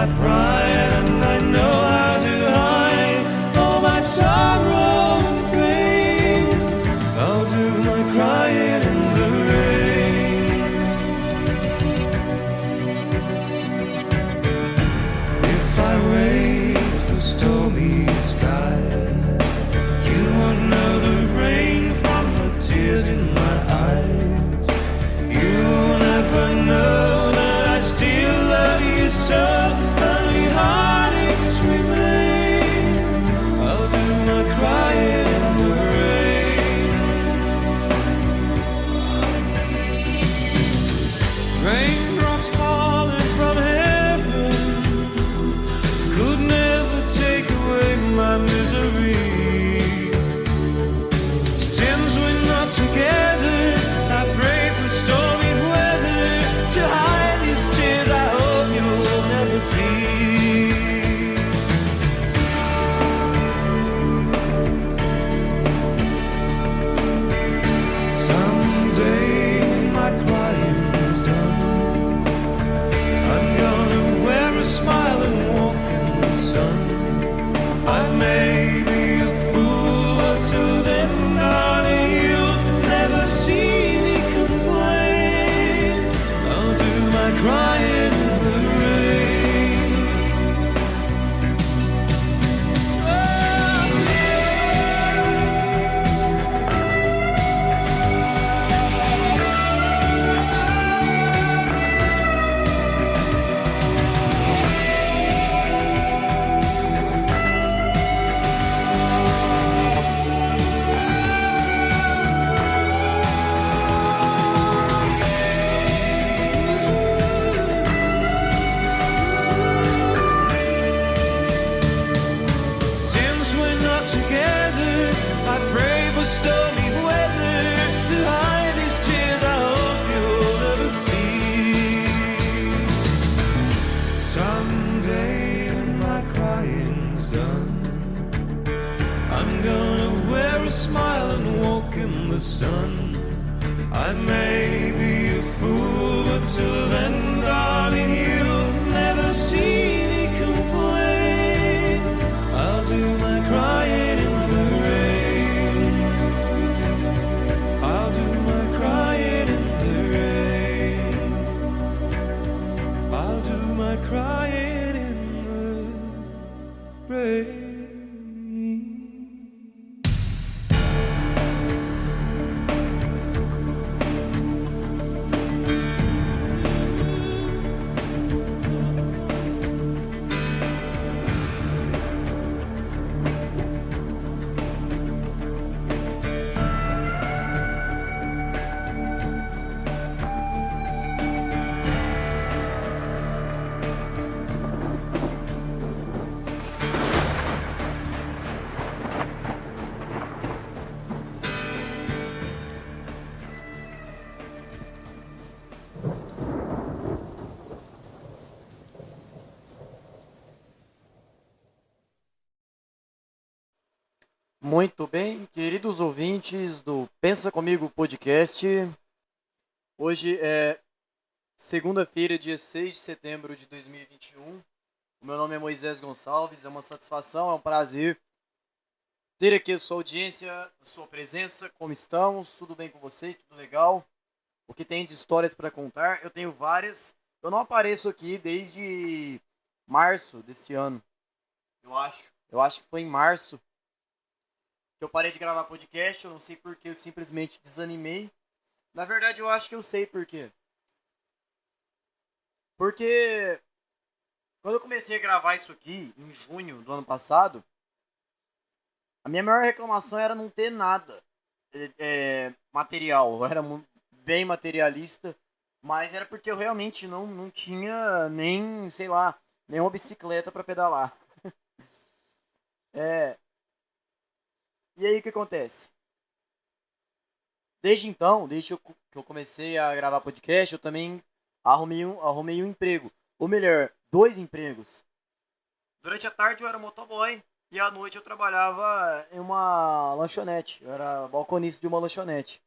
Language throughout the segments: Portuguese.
my pride, and I know how to hide all my sorrow and pain. I'll do my crying in the rain. If I wait for stormy skies, you won't know the rain from the tears in my eyes. You'll never know that I still love you so. Only heartaches remain. I'll do my crying in the rain. Raindrops falling from heaven could never take away my misery. Since we're not together, I pray for stormy weather to hide these tears I hope you'll never see. Someday when my crying's done, I'm gonna wear a smile and walk in the sun. I may be a fool, but till then, darling, you'll never see me complain. I'll do my crying in the rain. Since we're not together, I pray for stormy weather to hide these tears I hope you'll never see. Someday when my crying's done, I'm gonna wear a smile and walk in the sun. I may be a fool, but till then, darling, you'll never see me complain. I'll do my crying in the rain. I'll do my crying in the rain. I'll do my crying in the rain. Muito bem, queridos ouvintes do Pensa Comigo Podcast. Hoje é segunda-feira, dia 6 de setembro de 2021. O meu nome é Moisés Gonçalves, é uma satisfação, é um prazer ter aqui a sua audiência, a sua presença. Como estamos? Tudo bem com vocês? Tudo legal? O que tem de histórias para contar? Eu tenho várias. Eu não apareço aqui desde março desse ano, eu acho. Eu acho que foi em março que eu parei de gravar podcast. Eu não sei porque, eu simplesmente desanimei. Na verdade, eu acho que eu sei por quê. Porque quando eu comecei a gravar isso aqui, em junho do ano passado, a minha maior reclamação era não ter nada material. Eu era bem materialista, mas era porque eu realmente não tinha nem, sei lá, nenhuma bicicleta para pedalar. E aí o que acontece? Desde então, desde que eu comecei a gravar podcast, eu também arrumei um emprego. Ou melhor, 2 empregos. Durante a tarde eu era motoboy e à noite eu trabalhava em uma lanchonete. Eu era balconista de uma lanchonete.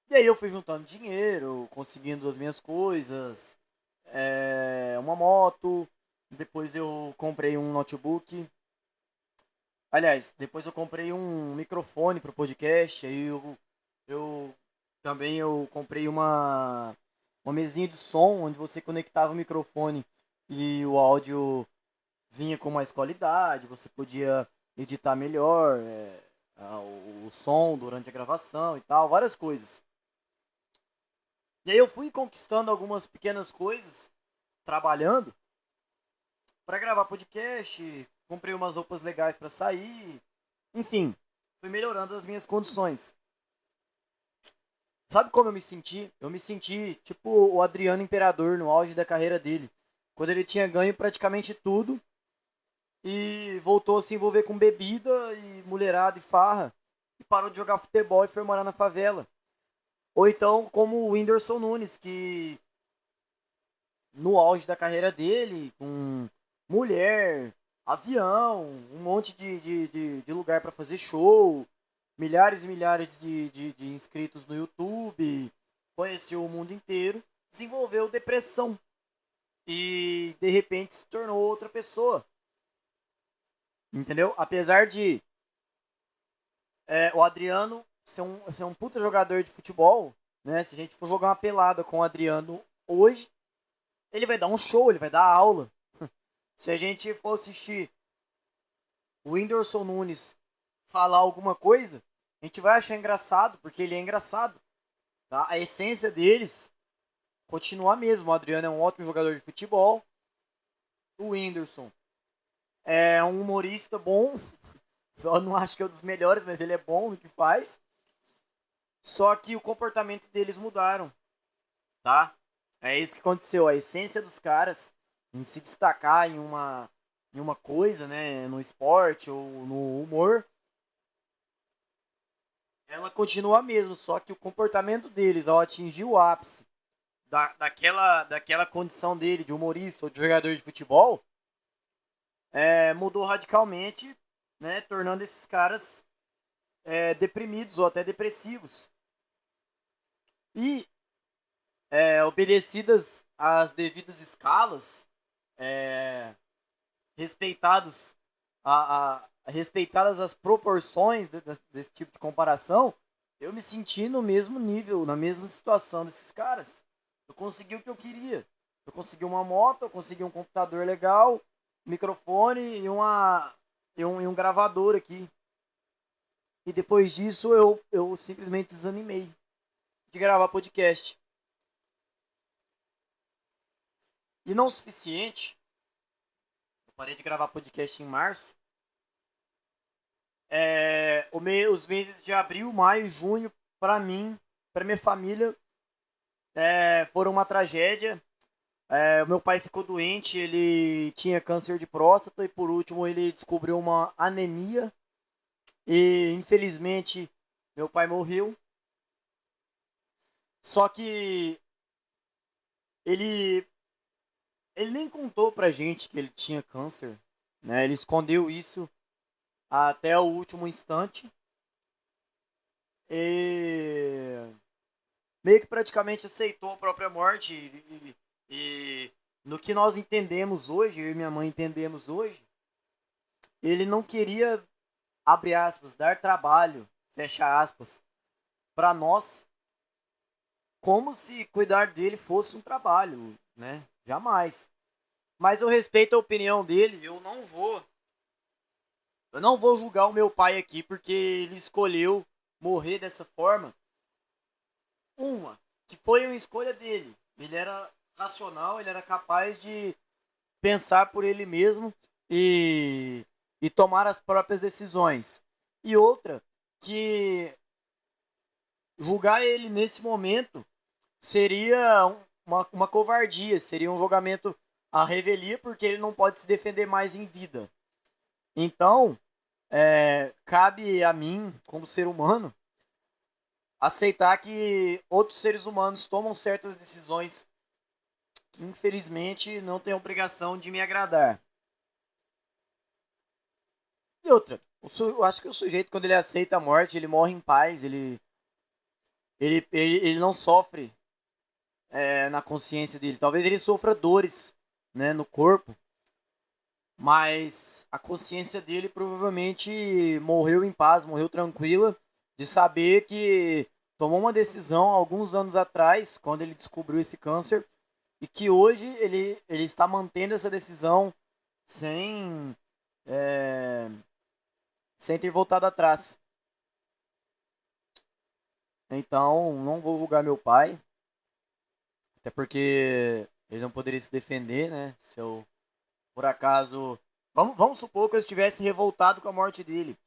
E aí eu fui juntando dinheiro, conseguindo as minhas coisas, uma moto, depois eu comprei um notebook. Aliás, depois eu comprei um microfone para o podcast, aí eu também eu comprei uma mesinha de som onde você conectava o microfone e o áudio vinha com mais qualidade, você podia editar melhor o som durante a gravação e tal, várias coisas. E aí eu fui conquistando algumas pequenas coisas, trabalhando, para gravar podcast, comprei umas roupas legais para sair, enfim, fui melhorando as minhas condições. Sabe como eu me senti? Eu me senti tipo o Adriano Imperador no auge da carreira dele, quando ele tinha ganho praticamente tudo e voltou a se envolver com bebida e mulherada e farra e parou de jogar futebol e foi morar na favela. Ou então como o Whindersson Nunes, que no auge da carreira dele, com mulher, avião, um monte de lugar para fazer show, milhares e milhares de inscritos no YouTube, conheceu o mundo inteiro, desenvolveu depressão e de repente se tornou outra pessoa. Entendeu? Apesar de o Adriano ser um puta jogador de futebol, né? Se a gente for jogar uma pelada com o Adriano hoje, ele vai dar um show, ele vai dar aula. Se a gente for assistir o Whindersson Nunes falar alguma coisa, a gente vai achar engraçado, porque ele é engraçado. Tá? A essência deles continua a mesma. O Adriano é um ótimo jogador de futebol. O Whindersson é um humorista bom. Eu não acho que é um dos melhores, mas ele é bom no que faz. Só que o comportamento deles mudaram, tá? É isso que aconteceu. A essência dos caras em se destacar em uma coisa, né? No esporte ou no humor, ela continua a mesma. Só que o comportamento deles ao atingir o ápice daquela condição dele de humorista ou de jogador de futebol mudou radicalmente, né? Tornando esses caras deprimidos ou até depressivos. E obedecidas às devidas escalas, respeitados respeitadas as proporções desse tipo de comparação, eu me senti no mesmo nível, na mesma situação desses caras. Eu consegui o que eu queria. Eu consegui uma moto, eu consegui um computador legal, microfone e um gravador aqui. E depois disso eu simplesmente desanimei de gravar podcast. E não o suficiente, eu parei de gravar podcast em março. Os meses de abril, maio, junho, para mim, para minha família, foram uma tragédia. O meu pai ficou doente, ele tinha câncer de próstata e por último ele descobriu uma anemia e infelizmente meu pai morreu. Só que ele nem contou pra gente que ele tinha câncer, né? Ele escondeu isso até o último instante e meio que praticamente aceitou a própria morte e no que nós entendemos hoje, eu e minha mãe entendemos hoje, ele não queria, abre aspas, dar trabalho, fecha aspas, para nós, como se cuidar dele fosse um trabalho, né? Jamais. Mas eu respeito a opinião dele, eu não vou julgar o meu pai aqui porque ele escolheu morrer dessa forma. Que foi uma escolha dele. Ele era racional, ele era capaz de pensar por ele mesmo e tomar as próprias decisões. E outra, que julgar ele nesse momento seria uma covardia, seria um julgamento à revelia, porque ele não pode se defender mais em vida. Então, cabe a mim, como ser humano, aceitar que outros seres humanos tomam certas decisões que, infelizmente, não têm a obrigação de me agradar. E outra, eu acho que o sujeito, quando ele aceita a morte, ele morre em paz, ele não sofre na consciência dele. Talvez ele sofra dores, né, no corpo, mas a consciência dele provavelmente morreu em paz, morreu tranquila, de saber que tomou uma decisão alguns anos atrás, quando ele descobriu esse câncer, e que hoje ele está mantendo essa decisão sem, é, sem ter voltado atrás. Então, não vou julgar meu pai, até porque ele não poderia se defender, né? Se eu, por acaso. Vamos supor que eu estivesse revoltado com a morte dele.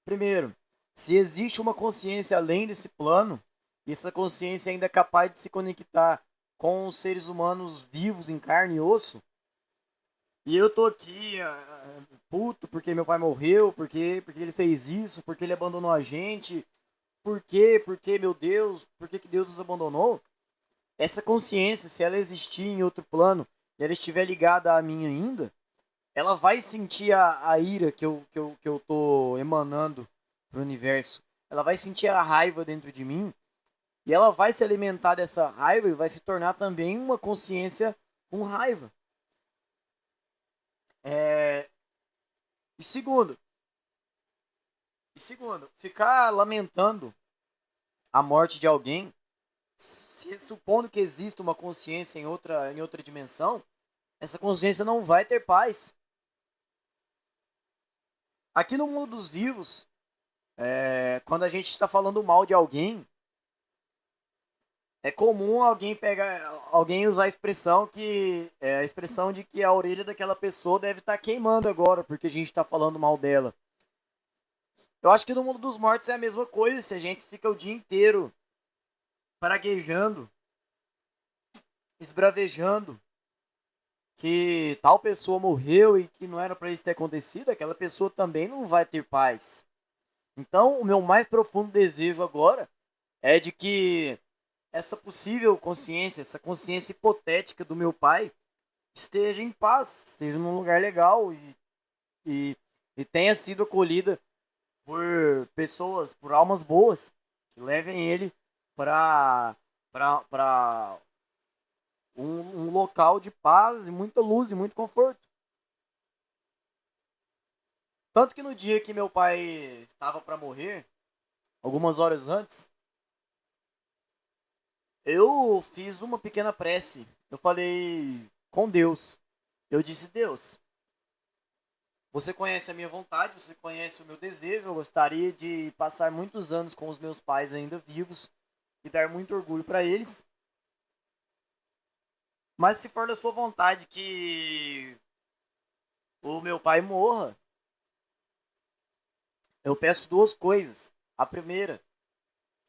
Primeiro, se existe uma consciência além desse plano, e essa consciência ainda é capaz de se conectar com os seres humanos vivos em carne e osso, e eu tô aqui puto porque meu pai morreu, porque ele fez isso, porque ele abandonou a gente, por quê, porque, meu Deus, por que Deus nos abandonou? Essa consciência, se ela existir em outro plano e ela estiver ligada a mim ainda, ela vai sentir a ira que eu tô emanando pro universo. Ela vai sentir a raiva dentro de mim e ela vai se alimentar dessa raiva e vai se tornar também uma consciência com raiva. É... E segundo, ficar lamentando a morte de alguém, supondo que exista uma consciência em outra dimensão, essa consciência não vai ter paz. Aqui no mundo dos vivos, quando a gente está falando mal de alguém, é comum alguém usar a expressão de que a orelha daquela pessoa deve estar queimando agora, porque a gente está falando mal dela. Eu acho que no mundo dos mortos é a mesma coisa, se a gente fica o dia inteiro praguejando, esbravejando, que tal pessoa morreu e que não era para isso ter acontecido, aquela pessoa também não vai ter paz. Então, o meu mais profundo desejo agora é de que essa possível consciência, essa consciência hipotética do meu pai, esteja em paz, esteja num lugar legal e tenha sido acolhida por pessoas, por almas boas, que levem ele para um local de paz e muita luz e muito conforto. Tanto que no dia que meu pai estava para morrer, algumas horas antes, eu fiz uma pequena prece. Eu falei com Deus. Eu disse: Deus, você conhece a minha vontade, você conhece o meu desejo. Eu gostaria de passar muitos anos com os meus pais ainda vivos e dar muito orgulho para eles. Mas se for da sua vontade que o meu pai morra, eu peço duas coisas. A primeira,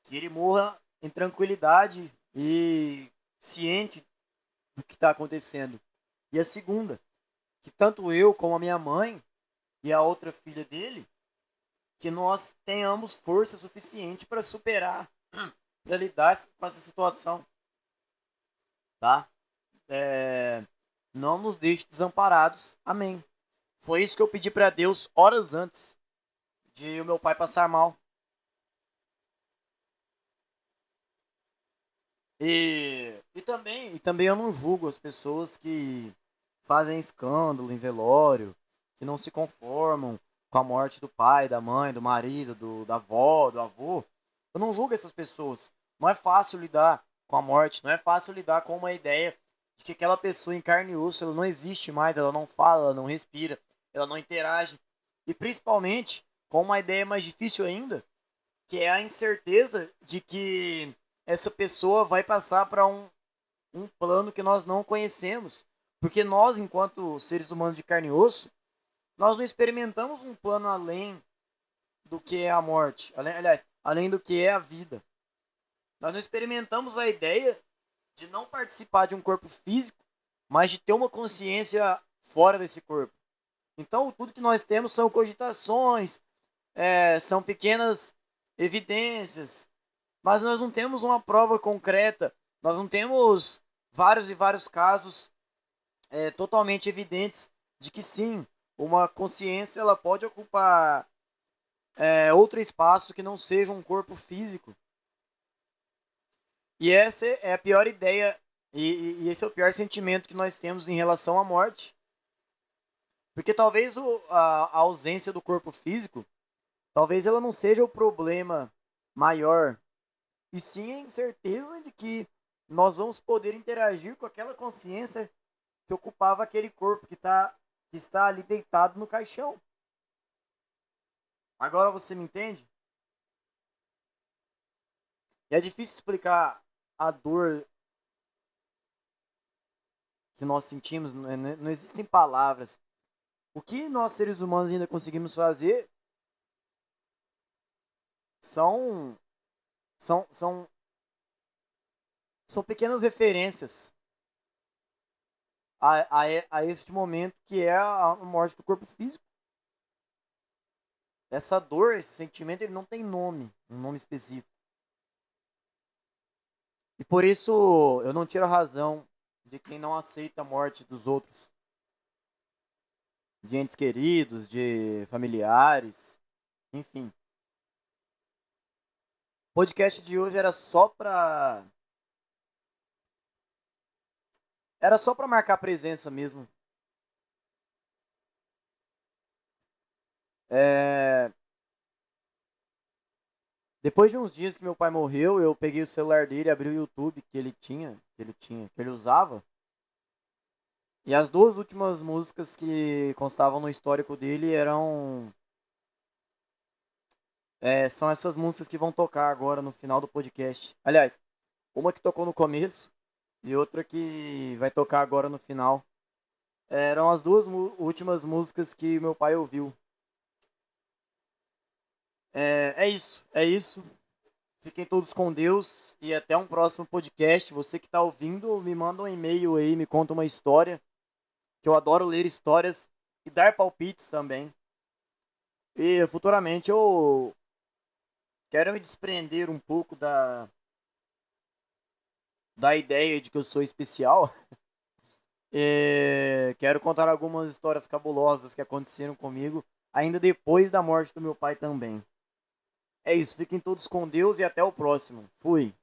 que ele morra em tranquilidade e ciente do que está acontecendo. E a segunda, que tanto eu como a minha mãe e a outra filha dele, que nós tenhamos força suficiente para superar, para lidar com essa situação, tá? Não nos deixe desamparados. Amém. Foi isso que eu pedi para Deus horas antes de o meu pai passar mal. E também eu não julgo as pessoas que fazem escândalo em velório, que não se conformam com a morte do pai, da mãe, do marido, da avó, do avô. Eu não julgo essas pessoas. Não é fácil lidar com a morte, não é fácil lidar com uma ideia de que aquela pessoa em carne e osso, ela não existe mais, ela não fala, ela não respira, ela não interage. E principalmente com uma ideia mais difícil ainda, que é a incerteza de que essa pessoa vai passar para um plano que nós não conhecemos. Porque nós, enquanto seres humanos de carne e osso, nós não experimentamos um plano além do que é a morte. Aliás, além do que é a vida. Nós não experimentamos a ideia de não participar de um corpo físico, mas de ter uma consciência fora desse corpo. Então, tudo que nós temos são cogitações, são pequenas evidências, mas nós não temos uma prova concreta, nós não temos vários e vários casos totalmente evidentes de que sim, uma consciência ela pode ocupar outro espaço que não seja um corpo físico. E essa é a pior ideia E esse é o pior sentimento que nós temos em relação à morte. Porque talvez a ausência do corpo físico, talvez ela não seja o problema maior, e sim a incerteza de que nós vamos poder interagir com aquela consciência que ocupava aquele corpo que está ali deitado no caixão. Agora você me entende? E é difícil explicar a dor que nós sentimos, não existem palavras. O que nós seres humanos ainda conseguimos fazer são são são, são pequenas referências a este momento que é a morte do corpo físico. Essa dor, esse sentimento, ele não tem nome, um nome específico. E por isso eu não tiro a razão de quem não aceita a morte dos outros, de entes queridos, de familiares, enfim. O podcast de hoje era só para marcar presença mesmo. É, Depois de uns dias que meu pai morreu, eu peguei o celular dele, abri o YouTube que ele usava. E as duas últimas músicas que constavam no histórico dele são essas músicas que vão tocar agora no final do podcast. Aliás, uma que tocou no começo e outra que vai tocar agora no final. Eram as duas últimas músicas que meu pai ouviu. É isso, é isso. Fiquem todos com Deus e até um próximo podcast. Você que está ouvindo, me manda um e-mail aí, me conta uma história, que eu adoro ler histórias e dar palpites também. E futuramente eu quero me desprender um pouco da ideia de que eu sou especial. Quero contar algumas histórias cabulosas que aconteceram comigo, ainda depois da morte do meu pai também. É isso, fiquem todos com Deus e até o próximo. Fui.